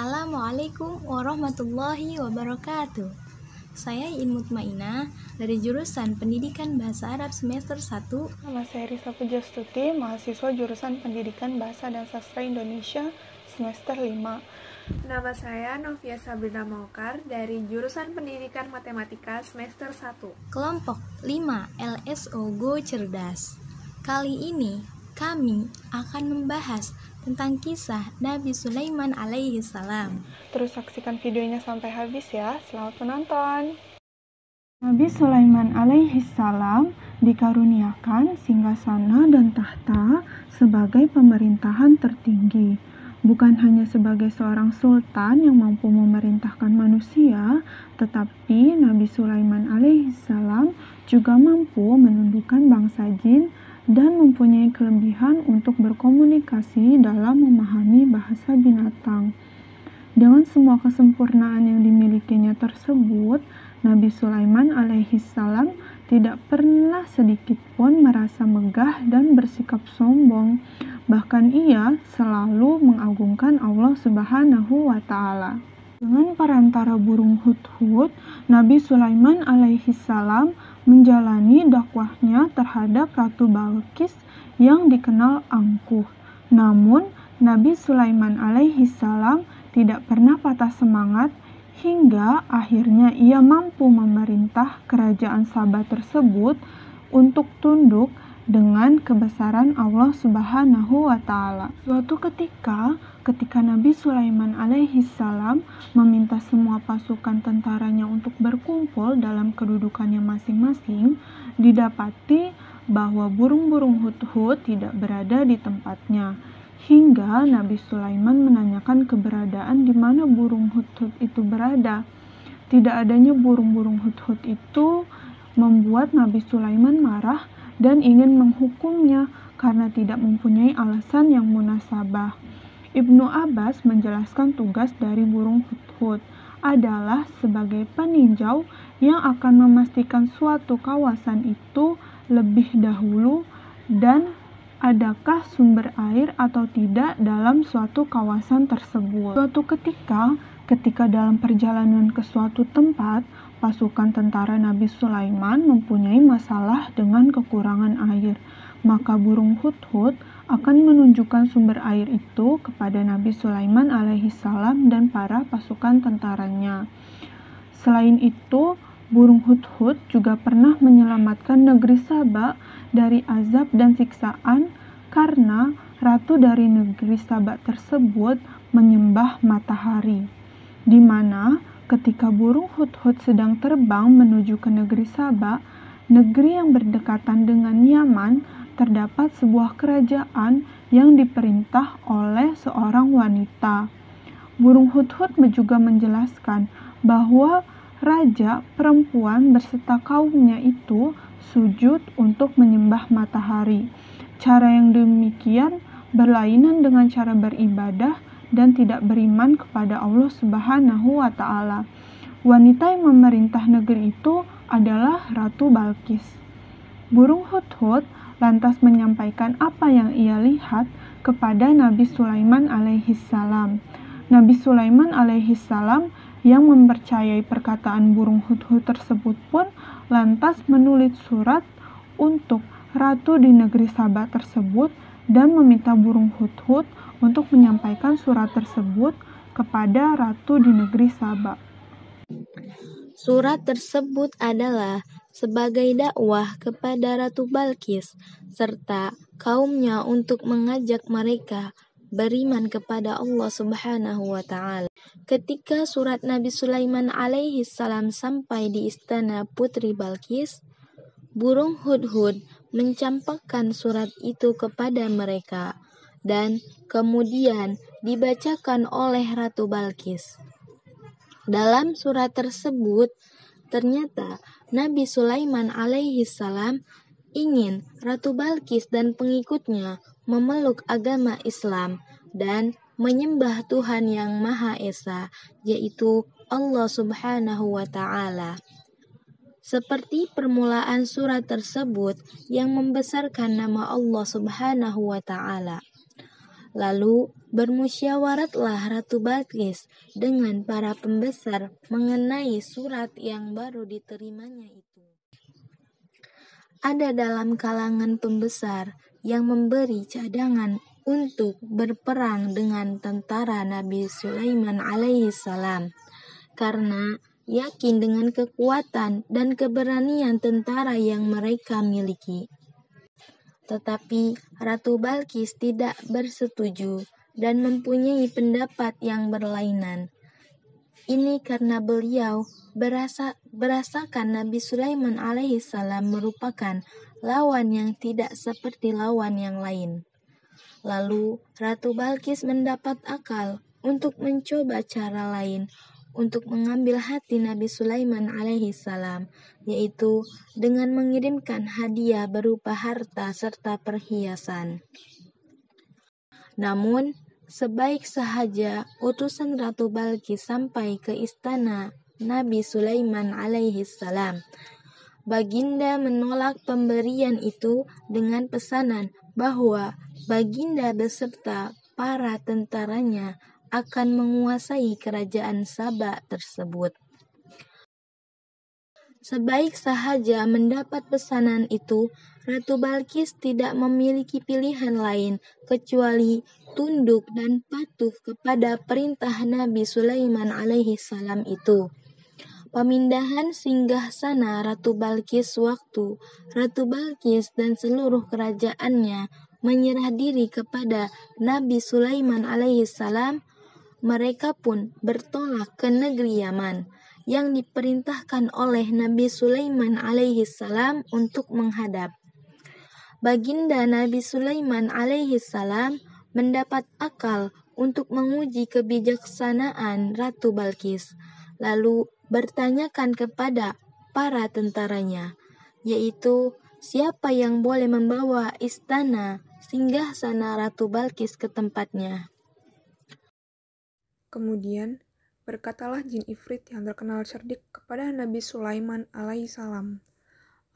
Assalamualaikum warahmatullahi wabarakatuh. Saya In Mutmainah dari jurusan Pendidikan Bahasa Arab semester 1. Nama saya Risa Pujastuti, mahasiswa jurusan Pendidikan Bahasa dan Sastra Indonesia semester 5. Nama saya Novia Sabrina Maukar dari jurusan Pendidikan Matematika semester 1. Kelompok 5 LSO Go Cerdas. Kali ini kami akan membahas tentang kisah Nabi Sulaiman alaihi salam. Terus saksikan videonya sampai habis ya. Selamat menonton. Nabi Sulaiman alaihi salam dikaruniakan singgasana dan tahta sebagai pemerintahan tertinggi. Bukan hanya sebagai seorang sultan yang mampu memerintahkan manusia, tetapi Nabi Sulaiman alaihi salam juga mampu menundukkan bangsa jin dan mempunyai kelebihan untuk berkomunikasi dalam memahami bahasa binatang. Dengan semua kesempurnaan yang dimilikinya tersebut, Nabi Sulaiman alaihi salam tidak pernah sedikit pun merasa megah dan bersikap sombong. Bahkan ia selalu mengagungkan Allah Subhanahu wa Ta'ala. Dengan perantara burung hudhud, Nabi Sulaiman alaihi salam menjalani dakwahnya terhadap Ratu Balqis yang dikenal angkuh. Namun, Nabi Sulaiman alaihi salam tidak pernah patah semangat hingga akhirnya ia mampu memerintah kerajaan Saba tersebut untuk tunduk dengan kebesaran Allah Subhanahu wa Ta'ala. Suatu ketika Nabi Sulaiman alaihi salam meminta semua pasukan tentaranya untuk berkumpul dalam kedudukannya masing-masing, didapati bahwa burung-burung hudhud tidak berada di tempatnya. Hingga Nabi Sulaiman menanyakan keberadaan di mana burung hudhud itu berada. Tidak adanya burung-burung hudhud itu membuat Nabi Sulaiman marah dan ingin menghukumnya karena tidak mempunyai alasan yang munasabah. Ibnu Abbas menjelaskan tugas dari burung hudhud adalah sebagai peninjau yang akan memastikan suatu kawasan itu lebih dahulu dan adakah sumber air atau tidak dalam suatu kawasan tersebut. Suatu ketika dalam perjalanan ke suatu tempat, pasukan tentara Nabi Sulaiman mempunyai masalah dengan kekurangan air. Maka burung hudhud akan menunjukkan sumber air itu kepada Nabi Sulaiman alaihi salam dan para pasukan tentaranya. Selain itu, burung hudhud juga pernah menyelamatkan negeri Saba dari azab dan siksaan karena ratu dari negeri Saba tersebut menyembah matahari, di mana ketika burung hudhud sedang terbang menuju ke negeri Saba, negeri yang berdekatan dengan Yaman, terdapat sebuah kerajaan yang diperintah oleh seorang wanita. Burung hudhud juga menjelaskan bahwa raja perempuan berserta kaumnya itu sujud untuk menyembah matahari. Cara yang demikian berlainan dengan cara beribadah dan tidak beriman kepada Allah Subhanahu wa Ta'ala. Wanita yang memerintah negeri itu adalah Ratu Balqis. Burung hudhud lantas menyampaikan apa yang ia lihat kepada Nabi Sulaiman alaihi salam. Nabi Sulaiman alaihi salam yang mempercayai perkataan burung hudhud tersebut pun lantas menulis surat untuk ratu di negeri Saba tersebut dan meminta burung hudhud untuk menyampaikan surat tersebut kepada ratu di negeri Saba. Surat tersebut adalah sebagai dakwah kepada Ratu Balqis serta kaumnya untuk mengajak mereka beriman kepada Allah Subhanahu wa Ta'ala. Ketika surat Nabi Sulaiman alaihi salam sampai di istana Putri Balqis, burung hudhud mencampakkan surat itu kepada mereka dan kemudian dibacakan oleh Ratu Balqis. Dalam surat tersebut, ternyata Nabi Sulaiman alaihi salam ingin Ratu Balqis dan pengikutnya memeluk agama Islam dan menyembah Tuhan yang Maha Esa, yaitu Allah Subhanahu wa Ta'ala. Seperti permulaan surat tersebut yang membesarkan nama Allah Subhanahu wa Ta'ala. Lalu bermusyawaratlah Ratu Balkis dengan para pembesar mengenai surat yang baru diterimanya itu. Ada dalam kalangan pembesar yang memberi cadangan untuk berperang dengan tentara Nabi Sulaiman alaihi salam karena yakin dengan kekuatan dan keberanian tentara yang mereka miliki. Tetapi Ratu Balkis tidak bersetuju dan mempunyai pendapat yang berlainan. Ini karena beliau berasakan Nabi Sulaiman alaihi salam merupakan lawan yang tidak seperti lawan yang lain. Lalu Ratu Balkis mendapat akal untuk mencoba cara lain untuk mengambil hati Nabi Sulaiman alaihi salam, yaitu dengan mengirimkan hadiah berupa harta serta perhiasan. Namun, sebaik sahaja utusan Ratu Balkis sampai ke istana Nabi Sulaiman alaihi salam, Baginda menolak pemberian itu dengan pesanan bahwa Baginda beserta para tentaranya akan menguasai kerajaan Saba tersebut. Sebaik sahaja mendapat pesanan itu, Ratu Balkis tidak memiliki pilihan lain kecuali tunduk dan patuh kepada perintah Nabi Sulaiman alaihi salam itu. Pemindahan singgasana Ratu Balkis waktu Ratu Balkis dan seluruh kerajaannya menyerah diri kepada Nabi Sulaiman alaihi salam, mereka pun bertolak ke negeri Yaman yang diperintahkan oleh Nabi Sulaiman alaihi salam untuk menghadap. Baginda Nabi Sulaiman alaihi salam mendapat akal untuk menguji kebijaksanaan Ratu Balkis, lalu bertanyakan kepada para tentaranya, yaitu siapa yang boleh membawa istana singgasana Ratu Balkis ke tempatnya. Kemudian, berkatalah jin ifrit yang terkenal cerdik kepada Nabi Sulaiman alaihissalam,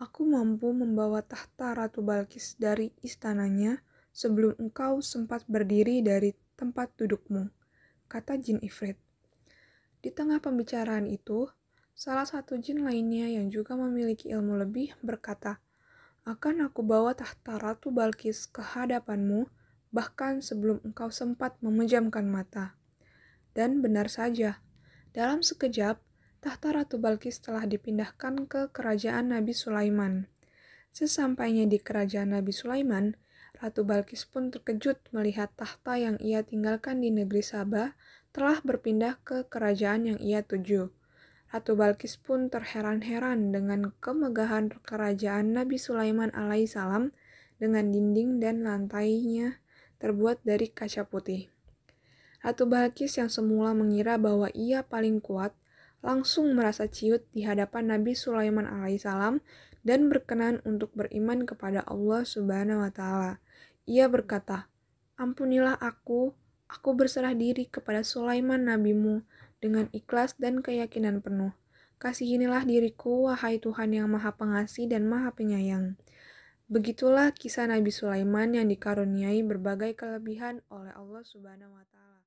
"Aku mampu membawa tahta Ratu Balkis dari istananya sebelum engkau sempat berdiri dari tempat dudukmu," kata jin ifrit. Di tengah pembicaraan itu, salah satu jin lainnya yang juga memiliki ilmu lebih berkata, "Akan aku bawa tahta Ratu Balkis ke hadapanmu, bahkan sebelum engkau sempat memejamkan mata." Dan benar saja, dalam sekejap, tahta Ratu Balkis telah dipindahkan ke kerajaan Nabi Sulaiman. Sesampainya di kerajaan Nabi Sulaiman, Ratu Balkis pun terkejut melihat tahta yang ia tinggalkan di negeri Saba telah berpindah ke kerajaan yang ia tuju. Ratu Balkis pun terheran-heran dengan kemegahan kerajaan Nabi Sulaiman alaihissalam dengan dinding dan lantainya terbuat dari kaca putih. Ratu Balkis yang semula mengira bahwa ia paling kuat, langsung merasa ciut di hadapan Nabi Sulaiman alaihissalam dan berkenan untuk beriman kepada Allah Subhanahu wa Ta'ala. Ia berkata, "Ampunilah aku berserah diri kepada Sulaiman nabimu dengan ikhlas dan keyakinan penuh. Kasihinilah diriku, wahai Tuhan yang Maha Pengasih dan Maha Penyayang." Begitulah kisah Nabi Sulaiman yang dikaruniai berbagai kelebihan oleh Allah Subhanahu wa Ta'ala.